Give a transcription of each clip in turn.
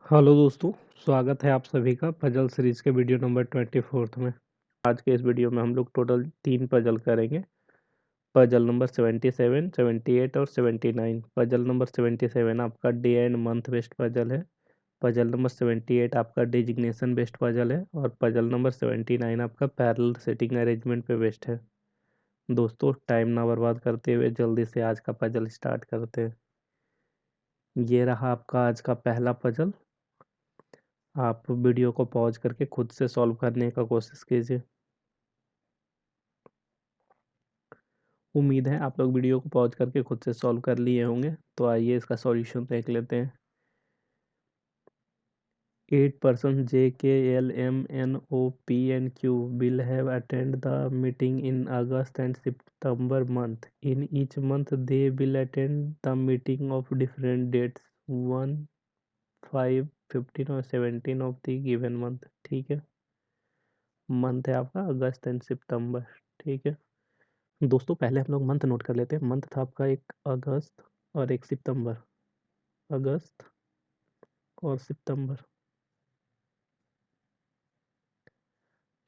Hello दोस्तों, स्वागत है आप सभी का पजल सीरीज के वीडियो नंबर 24 में। आज के इस वीडियो में हम लोग टोटल 3 पजल करेंगे। पजल नंबर 77, 78 और 79। पजल नंबर 77 आपका day and month based puzzle है। पजल नंबर 78 आपका डिजिग्नेशन बेस्ड पजल है और पजल नंबर 79 आपका पैरेलल सेटिंग अरेंजमेंट पे बेस्ड है। दोस्तों, टाइम ना बर्बाद करते हुए जल्दी से आज का पजल स्टार्ट करते हैं। ये रहा आपका आज का पहला पजल। आप वीडियो को पॉज करके खुद से सॉल्व करने का कोशिश कीजिए। उम्मीद है आप लोग वीडियो को पॉज करके खुद से सॉल्व कर लिए होंगे। तो आइए इसका सॉल्यूशन देख लेते हैं। 8 person JKLMNOPNQ will have attend the meeting in August and September month. In each month they will attend the meeting of different dates 1, 5, 15 और 17 of the given month। ठीक है, मंथ है आपका अगस्त एंड सितंबर। ठीक है दोस्तों, पहले हम लोग मंथ नोट कर लेते हैं। मंथ था आपका एक अगस्त और एक सितंबर। अगस्त और सितंबर,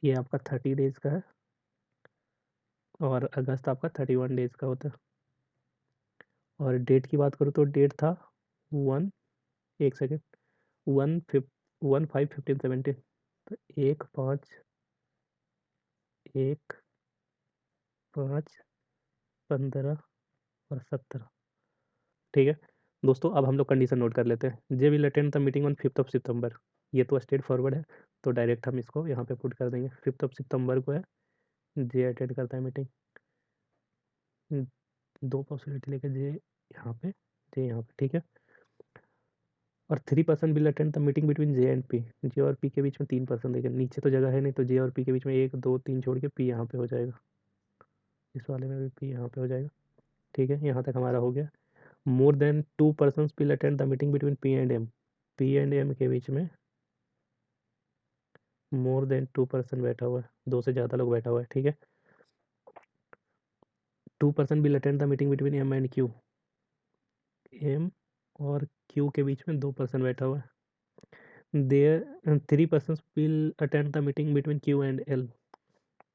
ये आपका 30 डेज का है और अगस्त आपका 31 डेज का होता है। और डेट की बात करूँ तो डेट था 1, एक सेकेंड, 1, 5, 15, 17। तो 1, 5, 1, 5, 15 और 17। ठीक है दोस्तों, अब हम लोग कंडीशन नोट कर लेते हैं। J will attend the meeting on 5 सितंबर। ये तो स्ट्रेट फॉरवर्ड है, तो डायरेक्ट हम इसको यहाँ पे पुट कर देंगे। 5 सितंबर को है, जे अटेंड करता है मीटिंग। दो पॉसिबिलिटी लेके जे यहाँ पे, जे यहाँ पे। ठीक है, और 3 person will attend the meeting between J and P. J और पी के बीच में 3 person देखें, नीचे तो जगह है नहीं, तो जे और पी के बीच में 1, 2, 3 छोड़ के पी यहाँ पे हो जाएगा। इस वाले में भी पी यहाँ पे हो जाएगा। ठीक है, यहाँ तक हमारा हो गया। More than 2 persons will attend the meeting between P and M. P and M के बीच में मोर देन 2 person बैठा हुआ है, 2 से ज़्यादा लोग बैठा हुआ है। ठीक है, 2 person will attend the meeting between M and Q. M और क्यू के बीच में 2 person बैठा हुआ है। There 3 persons will attend the meeting between Q and L.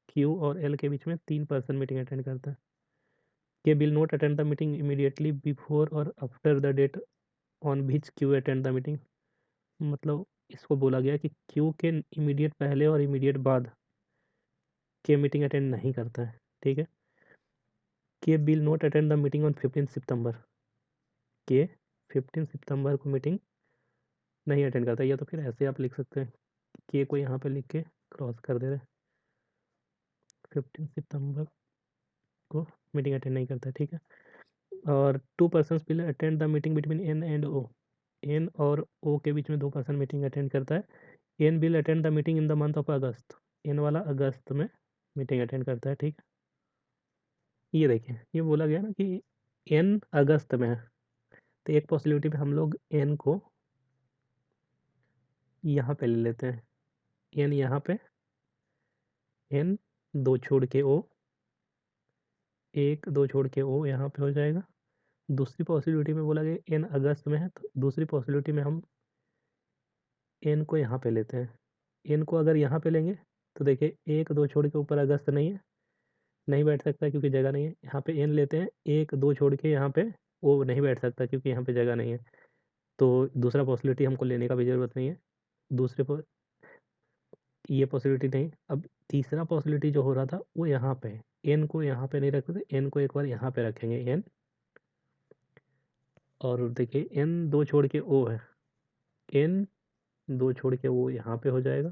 Q और एल के बीच में 3 person मीटिंग अटेंड करता है। K will not attend the meeting immediately before और after the date on which Q attend the meeting. मतलब इसको बोला गया कि क्यू के इमीडिएट पहले और इमीडिएट बाद के मीटिंग अटेंड नहीं करता है। ठीक है, K will not attend the meeting on 15 सितंबर। के 15 सितंबर को मीटिंग नहीं अटेंड करता, या तो फिर ऐसे आप लिख सकते हैं, के को यहाँ पे लिख के क्रॉस कर दे रहे, 15 सितंबर को मीटिंग अटेंड नहीं करता है। ठीक है, और 2 persons will attend the meeting between N and O. N और ओ के बीच में 2 person मीटिंग अटेंड करता है। N will attend the meeting in the month of August. N वाला अगस्त में मीटिंग अटेंड करता है। ठीक है, ये देखिए, ये बोला गया ना कि एन अगस्त में है, तो एक पॉसिबिलिटी पे हम लोग एन को यहाँ पे ले लेते हैं। एन यहाँ पे, एन 2 छोड़ के ओ, 1, 2 छोड़ के ओ यहाँ पे हो जाएगा। दूसरी पॉसिबिलिटी में बोला गया एन अगस्त में है, तो दूसरी पॉसिबिलिटी में हम एन को यहाँ पे लेते हैं। एन को अगर यहाँ पे लेंगे तो देखिए 1, 2 छोड़ के ऊपर अगस्त नहीं है, नहीं बैठ सकता क्योंकि जगह नहीं है। यहाँ पे एन लेते हैं, 1, 2 छोड़ के यहाँ पे ओ नहीं बैठ सकता क्योंकि यहाँ पे जगह नहीं है। तो दूसरा पॉसिबिलिटी हमको लेने का भी ज़रूरत नहीं है। दूसरे पर ये पॉसिबिलिटी नहीं। अब तीसरा पॉसिबिलिटी जो हो रहा था वो यहाँ पे है। एन को यहाँ पे नहीं रखते थे, एन को एक बार यहाँ पे रखेंगे एन, और देखिए एन 2 छोड़ के ओ है, एन 2 छोड़ के वो यहाँ पे हो जाएगा।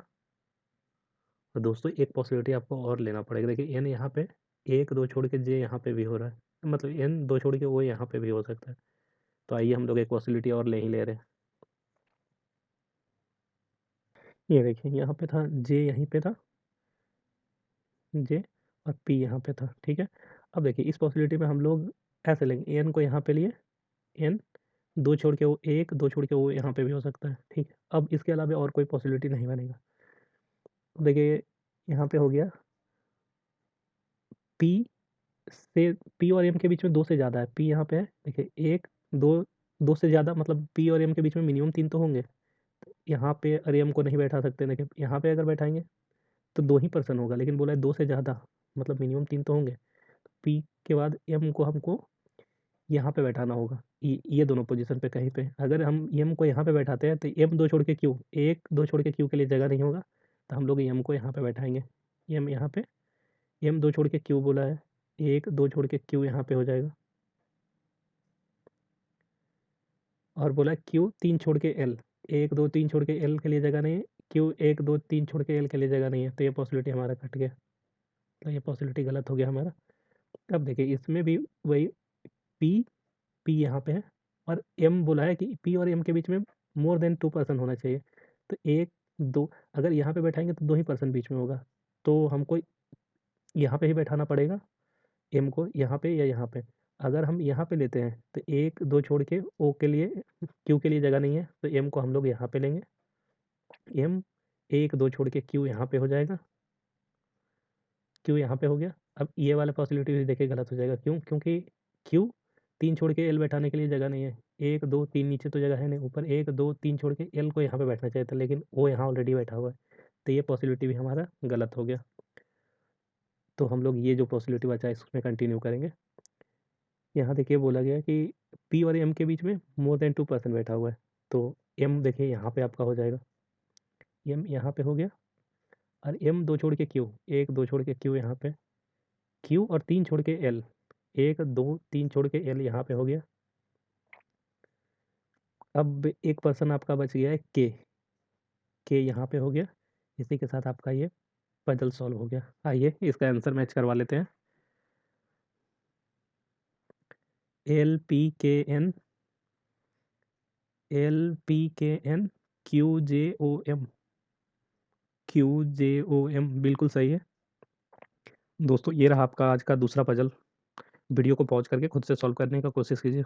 और दोस्तों एक पॉसिबिलिटी आपको और लेना पड़ेगा। देखिए एन यहाँ पे, 1, 2 छोड़ के जे यहाँ पे भी हो रहा है, मतलब एन 2 छोड़ के वो यहाँ पे भी हो सकता है। तो आइए हम लोग एक पॉसिबिलिटी और ले ही ले रहे हैं। ये देखिए, यहाँ पे था जे, यहीं पे था जे, और पी यहाँ पे था। ठीक है, अब देखिए इस पॉसिबिलिटी में हम लोग ऐसे लेंगे, एन को यहाँ पे लिए, एन 2 छोड़ के वो, 1, 2 छोड़ के वो यहाँ पे भी हो सकता है। ठीक है, अब इसके अलावा और कोई पॉसिबिलिटी नहीं बनेगा। देखिए यहाँ पे हो गया पी से, पी और एम के बीच में 2 से ज़्यादा है। पी यहाँ पे है, देखिए 1, 2, 2 से ज़्यादा, मतलब पी और एम के बीच में मिनिमम 3 तो होंगे। यहाँ पे और एम को नहीं बैठा सकते, देखिए यहाँ पे अगर बैठाएंगे तो 2 ही पर्सन होगा, लेकिन बोला है 2 से ज़्यादा, मतलब मिनिमम 3 तो होंगे। पी के बाद एम को हमको यहाँ पे बैठाना होगा, ये दोनों पोजीशन पे कहीं पे। अगर हम एम को यहाँ पे बैठाते हैं तो एम 2 छोड़ के क्यू, 1 2 छोड़ के क्यू के लिए जगह नहीं होगा, तो हम लोग एम को यहाँ पे बैठाएंगे। एम यहाँ पे, एम 2 छोड़ के क्यू बोला है, 1 2 छोड़ के क्यू यहाँ पे हो जाएगा, और बोला क्यू 3 छोड़ के एल, 1 2 3 छोड़ के एल के लिए जगह नहीं है, क्यू 1 2 3 छोड़ के एल के लिए जगह नहीं है, तो ये पॉसिबिलिटी हमारा कट गया, तो ये पॉसिबिलिटी गलत हो गया हमारा। अब देखिए इसमें भी वही, पी पी यहाँ पे है, और एम बोला है कि पी और एम के बीच में मोर देन 2 पर्सन होना चाहिए, तो 1 2, अगर यहाँ पे बैठाएंगे तो 2 ही पर्सन बीच में होगा, तो हमको यहाँ पे ही बैठाना पड़ेगा एम को, यहाँ पे या यहाँ पे। अगर हम यहाँ पे लेते हैं तो 1 2 छोड़ के ओ के लिए, क्यू के लिए जगह नहीं है, तो एम को हम लोग यहाँ पे लेंगे। एम 1 2 छोड़ के क्यू यहाँ पे हो जाएगा, क्यू यहाँ पे हो गया। अब ये वाला पॉसिबिलिटी भी देखिए गलत हो जाएगा, क्यों? क्योंकि क्यू 3 छोड़ के एल बैठाने के लिए जगह नहीं है, 1 2 3 नीचे तो जगह है नहीं, ऊपर 1 2 3 छोड़ के एल को यहाँ पे बैठना चाहिए था, लेकिन वो यहाँ ऑलरेडी बैठा हुआ है, तो ये पॉसिबिलिटी भी हमारा गलत हो गया। तो हम लोग ये जो पॉसिबिलिटी बचा है इसमें कंटिन्यू करेंगे। यहाँ देखिए बोला गया है कि पी और एम के बीच में मोर देन 2 पर्सन बैठा हुआ है, तो एम देखिए यहाँ पे आपका हो जाएगा, एम यहाँ पे हो गया, और एम 2 छोड़ के क्यू, 1 2 छोड़ के क्यू यहाँ पे, क्यू और 3 छोड़ के एल, 1 2 3 छोड़ के एल यहाँ पे हो गया। अब एक पर्सन आपका बच गया है के यहाँ पे हो गया। इसी के साथ आपका ये पजल सॉल्व हो गया। आइए इसका आंसर मैच करवा लेते हैं। LPKN LPKN QJOM QJOM बिल्कुल सही है दोस्तों। ये रहा आपका आज का दूसरा पजल। वीडियो को पॉज करके खुद से सॉल्व करने का कोशिश कीजिए।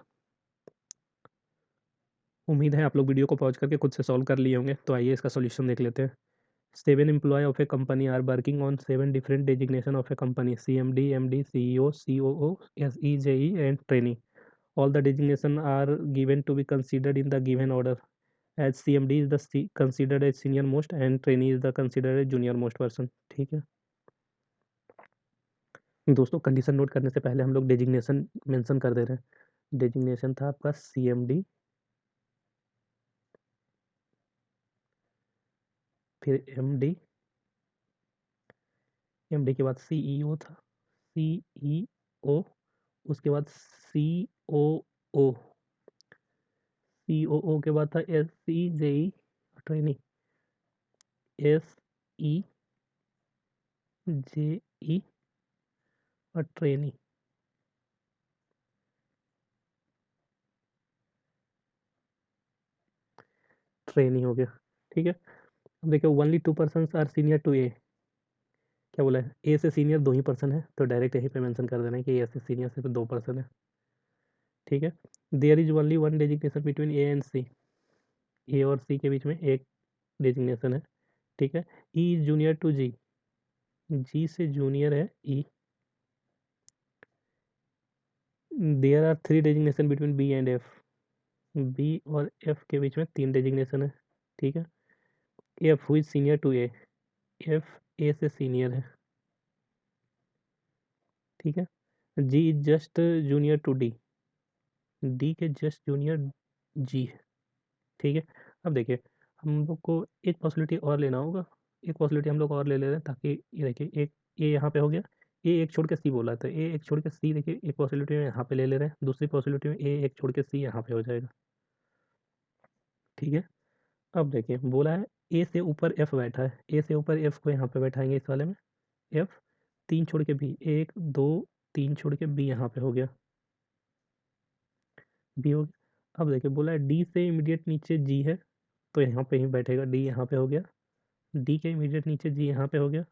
उम्मीद है आप लोग वीडियो को पॉज करके खुद से सॉल्व कर लिए होंगे। तो आइए इसका सॉल्यूशन देख लेते हैं। 7 employee of a company are working on 7 different designation of a company: CMD, MD, CEO, COO, SEJE, and trainee. All the designation are given to be considered in the given order. As CMD is the considered as senior most and trainee is the considered as junior most person. ठीक है दोस्तों, condition note करने से पहले हम लोग designation mention कर दे रहे हैं। डेजिग्नेशन था आपका CMD, फिर MD के बाद CEO था, CEO, उसके बाद COO, COO के बाद था SEJE ट्रेनी, SEJE और ट्रेनी। ट्रेनी हो गया, ठीक है। अब देखिए only 2 person are senior to A, क्या बोला है? ए से सीनियर 2 ही पर्सन है, तो डायरेक्ट यहीं पे मेंशन कर देना है कि ए से सीनियर सिर्फ 2 पर्सन है, ठीक है। There is only one designation between A and C, A और सी के बीच में एक डेजिग्नेशन है, ठीक है। E is junior to G, G से जूनियर है E. There are 3 designation between B and F, B और एफ के बीच में 3 डेजिग्नेशन है, ठीक है। एफ हुई senior to A, F A से सीनियर है, ठीक है। G is just junior to D, D के जस्ट जूनियर जी है, ठीक है। अब देखिए हम लोग को एक पॉसिबिलिटी और लेना होगा, एक पॉसिबिलिटी हम लोग और ले रहे हैं, ताकि ये देखिए एक ए यहाँ पे हो गया, ए एक छोड़ के सी बोला था, ए एक छोड़ के सी, देखिए एक पॉसिबिलिटी में यहाँ पे ले रहे हैं, दूसरी पॉसिबिलिटी में ए एक छोड़ के सी यहाँ पे हो जाएगा, ठीक है। अब देखिए बोला है ए से ऊपर एफ बैठा है, ए से ऊपर एफ को यहाँ पे बैठाएंगे इस वाले में, एफ 3 छोड़ के बी, 1 2 3 छोड़ के बी यहाँ पे हो गया, बी हो गया। अब देखिए बोला है डी से इमीडिएट नीचे जी है, तो यहाँ पे ही बैठेगा, डी यहाँ पे हो गया, डी के इमीडिएट नीचे जी यहाँ पे हो गया।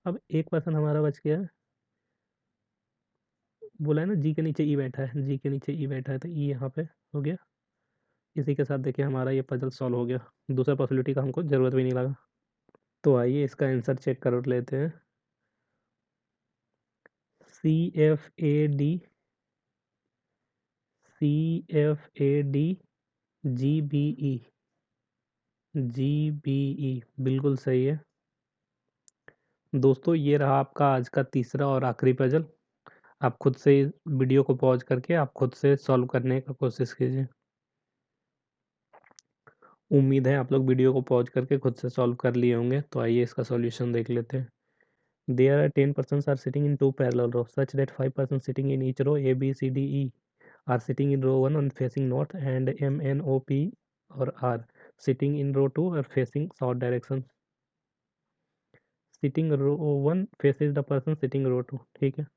अब एक पर्सन हमारा बच गया है, बोला है ना जी के नीचे ई बैठा है, जी के नीचे ई बैठा है, तो ई यहाँ पे हो गया। इसी के साथ देखिए हमारा ये पजल सॉल्व हो गया, दूसरा पॉसिबिलिटी का हमको ज़रूरत भी नहीं लगा। तो आइए इसका आंसर चेक कर लेते हैं। CFAD CFAD GBE, GBE बिल्कुल सही है। दोस्तों ये रहा आपका आज का तीसरा और आखिरी पजल। आप खुद से वीडियो को पॉज करके आप खुद से सॉल्व करने का कोशिश कीजिए। उम्मीद है आप लोग वीडियो को पॉज करके खुद से सॉल्व कर लिए होंगे। तो आइए इसका सॉल्यूशन देख लेते हैं। There are 10 persons are sitting in two parallel rows such that 5 persons sitting in each row A, B, C, D, E are sitting in row 1 and facing north, and M, N, O, P or R sitting in row 2 are facing south direction. Sitting row 1 faces the person sitting row 2. ठीक है,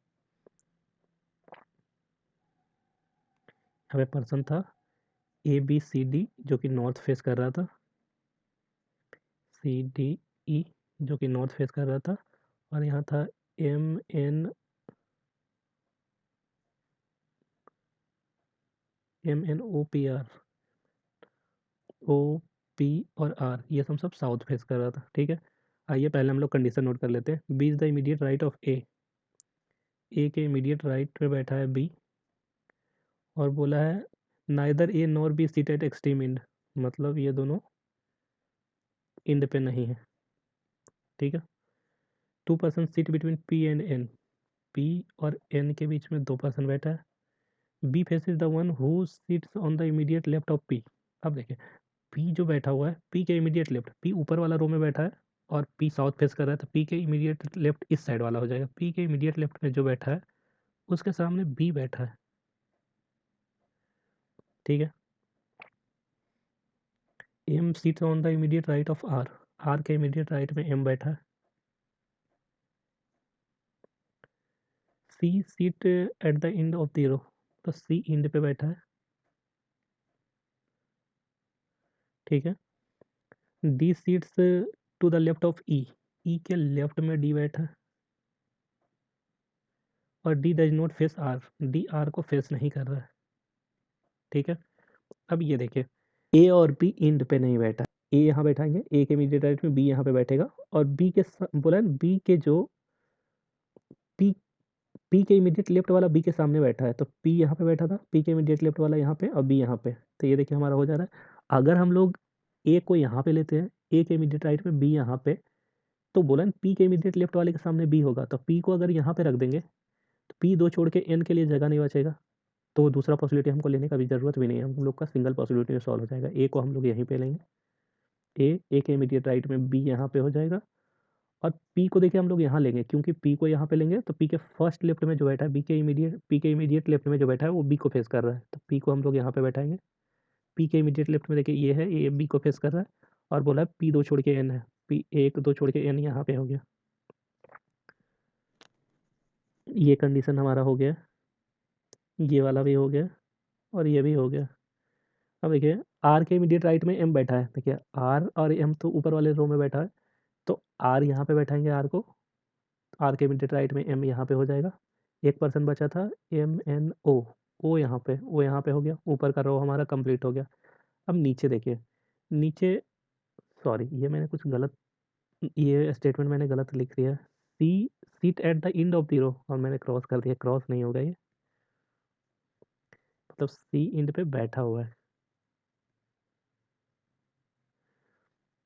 यहाँ पे person था A B C D जो कि north face कर रहा था, सी डी ई जो कि नॉर्थ फेस कर रहा था, और यहाँ था M N O P R, O P और आर ये सब साउथ फेस कर रहा था। ठीक है, आइए पहले हम लोग कंडीशन नोट कर लेते हैं। B is the immediate right of A के इमीडिएट राइट में बैठा है बी, और बोला है neither A nor B sit at extreme end, मतलब ये दोनों इंड पे नहीं है। ठीक है, 2 person sit between P and N, P और एन के बीच में 2 पर्सन बैठा है। B face is the one who sits on the immediate left of P. अब देखिए पी जो बैठा हुआ है, पी के इमीडिएट लेफ्ट, पी ऊपर वाला रो में बैठा है और पी साउथ फेस कर रहा है, तो पी के इमीडिएट लेफ्ट इस साइड वाला हो जाएगा। पी के इमीडिएट लेफ्ट में जो बैठा है उसके सामने बी बैठा है। ठीक है, M sits on the immediate right of R, R के इमीडिएट राइट में एम बैठा है। C seat at the end of the row, तो सी एंड पे बैठा है। ठीक है, D seats to the left of E, E के लेफ्ट में डी बैठा है, और D does not face R, D R को फेस नहीं कर रहा है। ठीक है, अब ये देखिए ए और बी इंड पे नहीं बैठा, ए यहाँ बैठाएंगे, ए के इमीडिएट राइट में बी यहाँ पे बैठेगा, और बी के बोला है बी के जो पी पी के इमीडिएट लेफ्ट वाला बी के सामने बैठा है, तो पी यहाँ पे बैठा था, पी के इमीडिएट लेफ्ट वाला यहाँ पे और बी यहाँ पे, तो ये देखिए हमारा हो जा रहा है। अगर हम लोग ए को यहाँ पे लेते हैं, ए के इमीडिएट राइट में बी यहाँ पे, तो बोला ना पी के इमीडिएट लेफ्ट वाले के सामने बी होगा, तो पी को अगर यहाँ पे रख देंगे तो पी दो छोड़ के एन के लिए जगह नहीं बचेगा, तो दूसरा पॉसिबिलिटी हमको लेने का भी जरूरत भी नहीं है, हम लोग का सिंगल पॉसिबिलिटी में सॉल्व हो जाएगा। ए को हम लोग यहीं पे लेंगे, ए के इमीडिएट राइट में बी यहाँ पे हो जाएगा, और पी को देखिए हम लोग यहाँ लेंगे, क्योंकि पी को यहाँ पे लेंगे तो पी के फर्स्ट लेफ्ट में जो बैठा है, पी के इमीडिएट लेफ्ट में जो बैठा है वो बी को फेस कर रहा है, तो पी को हम लोग यहाँ पे बैठाएंगे। पी के इमीडिएट लेफ्ट में देखिए ये है, ये बी को फेस कर रहा है, और बोला है पी दो छोड़ के एन है, पी एक दो छोड़ के एन यहाँ पे हो गया। ये कंडीशन हमारा हो गया, ये वाला भी हो गया, और ये भी हो गया। अब देखिए आर के इमीडिएट राइट में एम बैठा है, देखिए आर और एम तो ऊपर वाले रो में बैठा है, तो आर यहाँ पे बैठाएंगे, आर को, आर के इमीडिएट राइट में एम यहाँ पे हो जाएगा। एक पर्सन बचा था एम एन ओ यहाँ पे, ओ यहाँ पे हो गया, ऊपर का रो हमारा कंप्लीट हो गया। अब नीचे देखिए, नीचे सॉरी ये मैंने कुछ गलत, ये स्टेटमेंट मैंने गलत लिख दिया। C seat at the end of the row, और मैंने क्रॉस कर दिया, क्रॉस नहीं होगा ये, मतलब सी एंड पे बैठा हुआ है।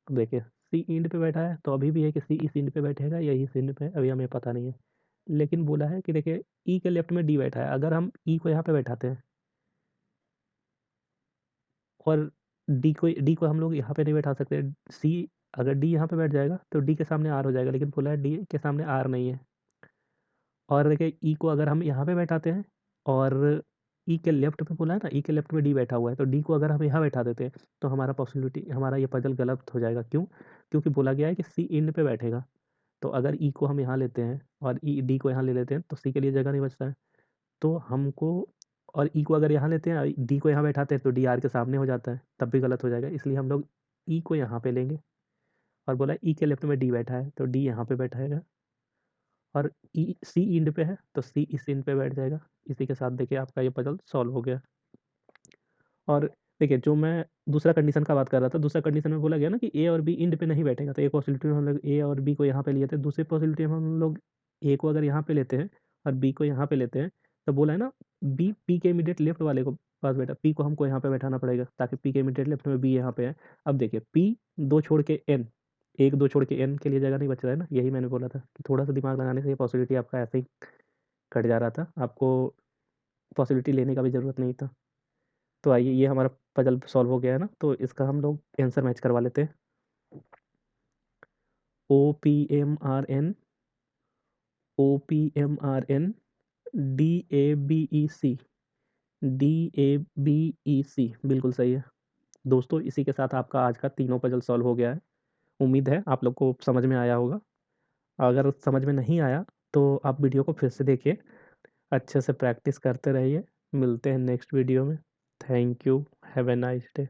अब देखिए सी एंड पे बैठा है, तो अभी भी है कि सी इस एंड पे बैठेगा या इस एंड पे, अभी हमें पता नहीं है, लेकिन बोला है कि देखिए ई के लेफ्ट में डी बैठा है, अगर हम ई को यहाँ पे बैठाते हैं और डी को हम लोग यहाँ पे नहीं बैठा सकते, सी अगर डी यहाँ पे बैठ जाएगा तो डी के सामने आर हो जाएगा, लेकिन बोला है डी के सामने आर नहीं है। और देखिए ई को अगर हम यहाँ पे बैठाते हैं, और ई के लेफ्ट पे बोला है ना, ई के लेफ्ट में डी बैठा हुआ है, तो डी को अगर हम यहाँ बैठा देते हैं तो हमारा पॉसिबिलिटी, हमारा ये पजल गलत हो जाएगा। क्यों? क्योंकि बोला गया है कि सी एंड पे बैठेगा, तो अगर ई को हम यहाँ लेते हैं और ई डी को यहाँ ले लेते हैं तो सी के लिए जगह नहीं बचता है, तो हमको, और ई को अगर यहाँ लेते हैं और डी को यहाँ बैठाते हैं तो डी आर के सामने हो जाता है, तब भी गलत हो जाएगा, इसलिए हम लोग ई को यहाँ पे लेंगे, और बोला ई के लेफ्ट में डी बैठा है तो डी यहाँ पे बैठाएगा, और ई सी इंड पे है तो सी इस इंड पे बैठ जाएगा। इसी के साथ देखिए आपका ये पजल सॉल्व हो गया। और देखिए जो मैं दूसरा कंडीशन का बात कर रहा था, दूसरा कंडीशन में बोला गया ना कि ए और बी इंड पे नहीं बैठेगा, तो एक पॉसिबिलिटी में हम लोग ए और बी को यहाँ पे लिए थे, दूसरी पॉसिबिलिटी में हम लोग ए को अगर यहाँ पे लेते हैं और बी को यहाँ पे लेते हैं, तो बोला है ना बी पी के इमीडिएट लेफ्ट वाले को पास बैठा, पी को हमको यहाँ पे बैठाना पड़ेगा ताकि पी के इमीडिएट लेफ्ट में बी यहाँ पे है। अब देखिए पी दो छोड़ के एन, एक दो छोड़ के एन के लिए जगह नहीं बच रहा है ना, यही मैंने बोला था कि थोड़ा सा दिमाग लगाने से ये पॉसिबिलिटी आपका ऐसे ही कट जा रहा था, आपको पॉसिबिलिटी लेने का भी ज़रूरत नहीं था। तो आइए ये हमारा पजल सॉल्व हो गया है ना, तो इसका हम लोग आंसर मैच करवा लेते हैं। O P M R N, O P M R N, D A B E C, D A B E C, बिल्कुल सही है। दोस्तों इसी के साथ आपका आज का तीनों पजल सॉल्व हो गया है। उम्मीद है आप लोग को समझ में आया होगा। अगर समझ में नहीं आया तो आप वीडियो को फिर से देखिए, अच्छे से प्रैक्टिस करते रहिए। मिलते हैं नेक्स्ट वीडियो में। Thank you, have a nice day.